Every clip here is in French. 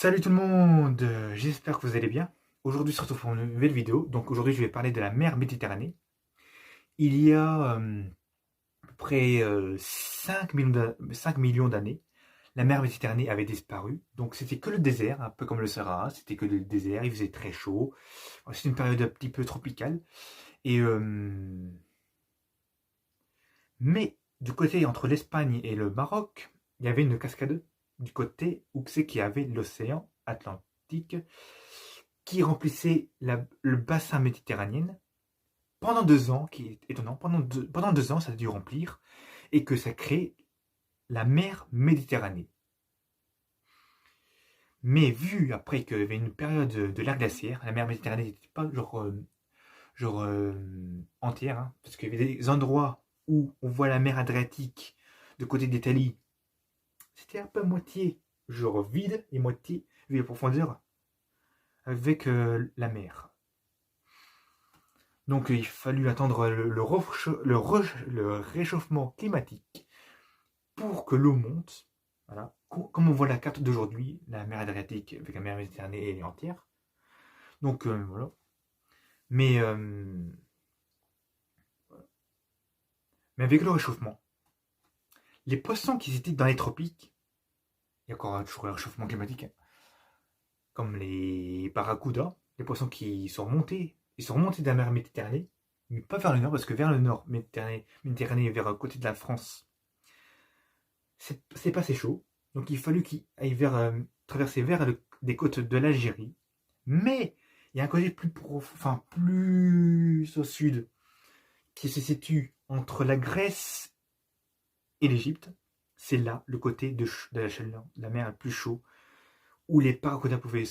Salut tout le monde, j'espère que vous allez bien. Aujourd'hui, surtout pour une nouvelle vidéo. Donc aujourd'hui, je vais parler de la mer Méditerranée. Il y a à peu près 5 millions d'années, la mer Méditerranée avait disparu. Donc c'était que le désert, un peu comme le Sahara, c'était que le désert, il faisait très chaud. C'était une période un petit peu tropicale. Et, mais du côté entre l'Espagne et le Maroc, il y avait une cascade du côté où c'est qu'il y avait l'océan Atlantique qui remplissait le bassin méditerranéen pendant 2 ans, qui est étonnant, pendant 2 ans ça a dû remplir, et que ça crée la mer Méditerranée. Mais vu après qu'il y avait une période de l'ère glaciaire, la mer Méditerranée n'était pas entière, hein, parce qu'il y avait des endroits où on voit la mer Adriatique de côté d'Italie, c'était un peu moitié genre vide et moitié vu les profondeurs avec la mer. Donc il fallut attendre le réchauffement climatique pour que l'eau monte. Voilà. Comme on voit la carte d'aujourd'hui, la mer Adriatique avec la mer Méditerranée est entière. Donc voilà. Mais, mais avec le réchauffement, les poissons qui étaient dans les tropiques, il y a encore toujours le réchauffement climatique, hein, comme les barracudas, les poissons qui sont remontés, ils sont remontés de la mer Méditerranée, mais pas vers le nord, parce que vers le nord, Méditerranée vers le côté de la France, c'est pas assez chaud. Donc il fallut qu'il aille traverser vers des côtes de l'Algérie. Mais il y a un côté plus profond, enfin plus au sud, qui se situe entre la Grèce et l'Égypte. C'est là le côté de la chaleur, de la mer la plus chaud, où les paraquodas pouvaient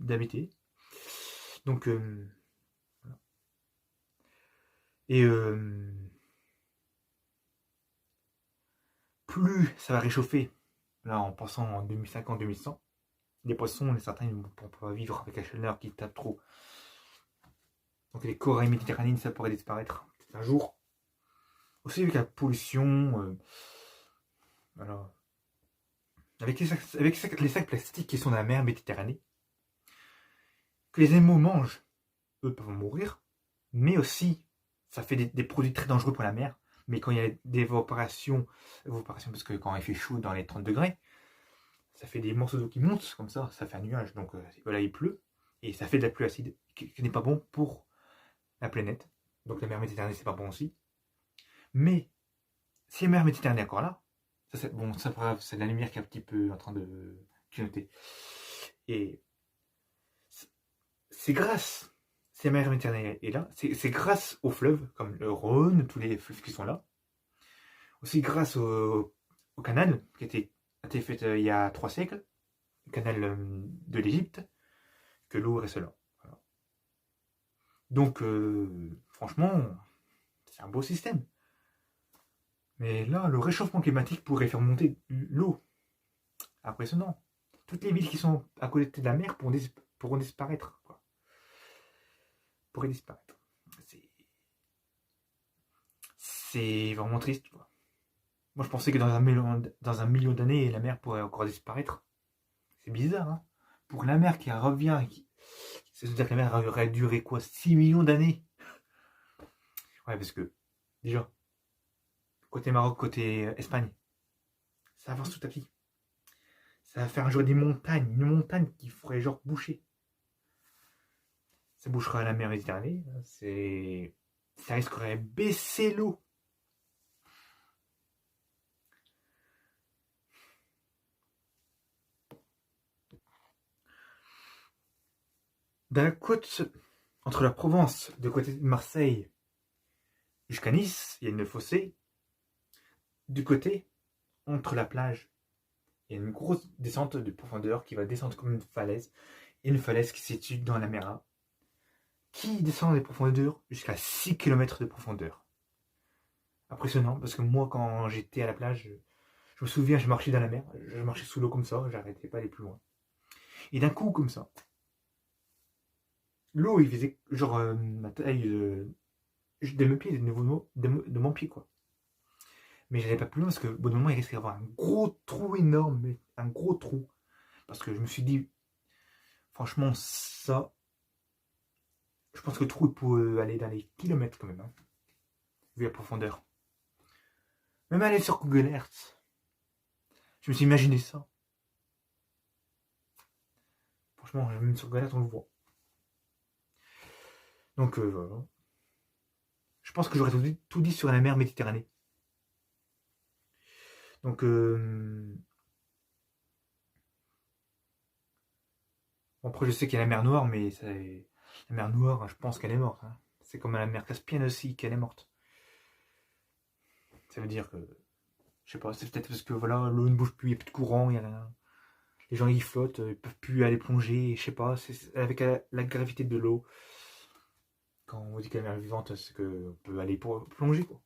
d'habiter. Donc, voilà. Et plus ça va réchauffer, là en passant en 2050-2100, les poissons, certains ne pourront pas vivre avec la chaleur qui tape trop. Donc les corails méditerranéennes, ça pourrait disparaître un jour. Aussi avec la pollution, voilà. Avec les sacs plastiques qui sont dans la mer Méditerranée, que les animaux mangent, eux peuvent mourir, mais aussi ça fait des produits très dangereux pour la mer. Mais quand il y a des évaporations parce que quand il fait chaud dans les 30 degrés, ça fait des morceaux d'eau qui montent, comme ça fait un nuage. Donc voilà, il pleut, et ça fait de la pluie acide, qui n'est pas bon pour la planète. Donc la mer Méditerranée, c'est pas bon aussi. Mais si la mer Méditerranée est encore là, bon, c'est la lumière qui est un petit peu en train de clignoter. Et c'est grâce, si la mer Méditerranée est là, c'est grâce aux fleuves, comme le Rhône, tous les fleuves qui sont là. Aussi grâce au canal, qui a été fait il y a 3 siècles, le canal de l'Égypte, que l'eau reste là. Voilà. Donc, franchement, c'est un beau système. Mais là, le réchauffement climatique pourrait faire monter l'eau. Impressionnant. Toutes les villes qui sont à côté de la mer pourront disparaître. Quoi. Pourraient disparaître. C'est vraiment triste. Quoi. Moi, je pensais que dans un million d'années, la mer pourrait encore disparaître. C'est bizarre, hein. Pour la mer qui revient, c'est-à-dire que la mer aurait duré quoi, 6 millions d'années. Ouais, parce que, déjà, côté Maroc, côté Espagne, ça avance tout à pied. Ça va faire un jour une montagne qui ferait genre boucher. Ça bouchera la mer Méditerranée. Ça risquerait de baisser l'eau. Dans la côte, entre la Provence, de côté de Marseille, jusqu'à Nice, il y a une fossée. Du côté, entre la plage, il y a une grosse descente de profondeur qui va descendre comme une falaise. Et une falaise qui se situe dans la mer, qui descend des profondeurs jusqu'à 6 km de profondeur. Impressionnant, parce que moi, quand j'étais à la plage, je me souviens, je marchais dans la mer, je marchais sous l'eau comme ça, j'arrêtais pas d'aller plus loin. Et d'un coup, comme ça, l'eau, il faisait genre ma taille de mes pieds, de mon pied, quoi. Mais j'allais pas plus loin parce que, au bout d'un moment, il risquait d'avoir un gros trou énorme, un gros trou. Parce que je me suis dit, franchement, ça, je pense que le trou il peut aller dans les kilomètres quand même, hein, vu la profondeur. Même aller sur Google Earth, je me suis imaginé ça. Franchement, même sur Google Earth, on le voit. Donc voilà. Je pense que j'aurais tout dit sur la mer Méditerranée. Donc après je sais qu'il y a la mer Noire, mais la mer Noire, je pense qu'elle est morte, hein. C'est comme la mer Caspienne aussi qu'elle est morte. Ça veut dire que, je sais pas, c'est peut-être parce que voilà, l'eau ne bouge plus, il n'y a plus de courant, il y a rien. Les gens ils flottent, ils peuvent plus aller plonger, je sais pas, c'est avec la gravité de l'eau. Quand on dit que la mer est vivante, c'est qu'on peut aller plonger, quoi.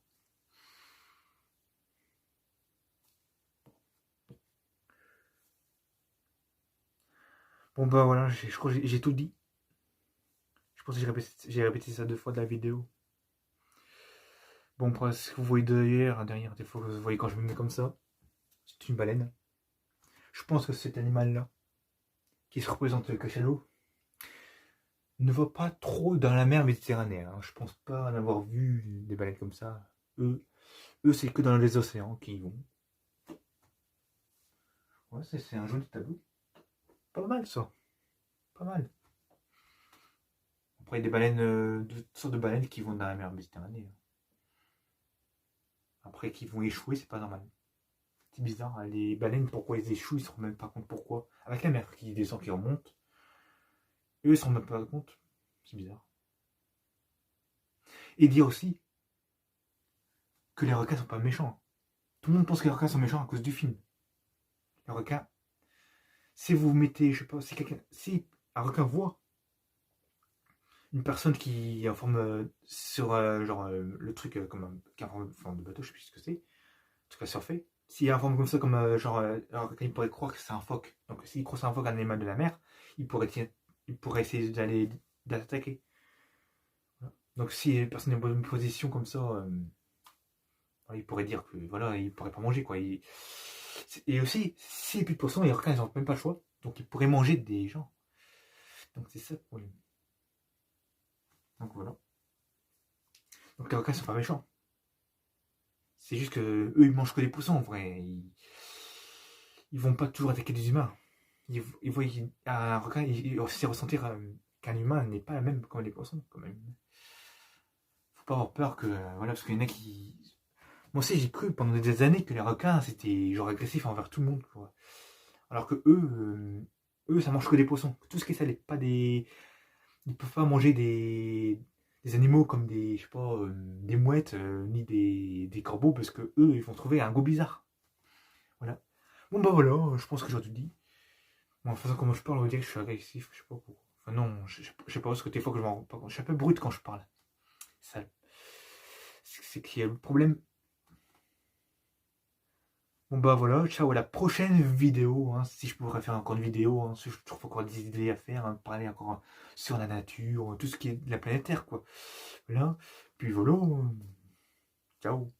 Bon bah voilà, je crois que j'ai tout dit. Je pense que j'ai répété ça 2 fois de la vidéo. Bon, après, ce que vous voyez derrière, des fois vous voyez quand je me mets comme ça, c'est une baleine. Je pense que cet animal-là, qui se représente le cachalot, ne va pas trop dans la mer Méditerranée, hein. Je pense pas en avoir vu des baleines comme ça. Eux c'est que dans les océans qu'ils vont. Ouais, c'est un joli tableau. Pas mal ça. Pas mal. Après, il y a des baleines, toutes sortes de baleines qui vont dans la mer Méditerranée, hein. Après, qui vont échouer, c'est pas normal. C'est bizarre, hein. Les baleines, pourquoi ils échouent, ils se rendent même pas compte pourquoi. Avec la mer qui descend, qui remonte, eux, ils se rendent même pas compte. C'est bizarre. Et dire aussi que les requins sont pas méchants. Tout le monde pense que les requins sont méchants à cause du film. Les requins, si vous mettez, je sais pas, si un requin voit une personne qui est en forme sur genre le truc qui est en forme de bateau, je sais plus ce que c'est, en tout cas surfer. S'il est en forme comme ça, comme genre un requin, il pourrait croire que c'est un phoque. Donc s'il croit que c'est un phoque, un animal de la mer, il pourrait essayer d'attaquer. Voilà. Donc si une personne est en bonne position comme ça, il pourrait dire que voilà, il pourrait pas manger quoi. Et aussi, s'il n'y a plus de poissons, les requins ils n'ont même pas le choix. Donc ils pourraient manger des gens. Donc c'est ça le problème. Donc voilà. Donc les requins sont pas méchants. C'est juste que eux ils mangent que des poissons en vrai. Ils vont pas toujours attaquer des humains. Ils voient un requin, il aussi ressentir qu'un humain n'est pas la même comme les poissons quand même. Faut pas avoir peur que voilà, parce qu'il y en a qui. Moi aussi j'ai cru pendant des années que les requins c'était genre agressif envers tout le monde, quoi. Alors que eux ça mange que des poissons. Tout ce qui est salé, pas des. Ils peuvent pas manger des animaux comme des, je sais pas, des mouettes, ni des corbeaux, parce que eux, ils vont trouver un goût bizarre. Voilà. Bon bah voilà, je pense que j'ai tout dit. Bon, de toute façon, comment je parle, on va dire que je suis agressif, je sais pas pourquoi. Enfin non, je sais pas, parce que des fois que je m'en rends pas compte. Je suis un peu brut quand je parle. Ça, c'est qu'il y a le problème. Bon bah voilà, ciao à la prochaine vidéo, hein, si je pourrais faire encore une vidéo, hein, si je trouve encore des idées à faire, hein, parler encore sur la nature, tout ce qui est de la planète Terre, quoi. Voilà, puis voilà, ciao.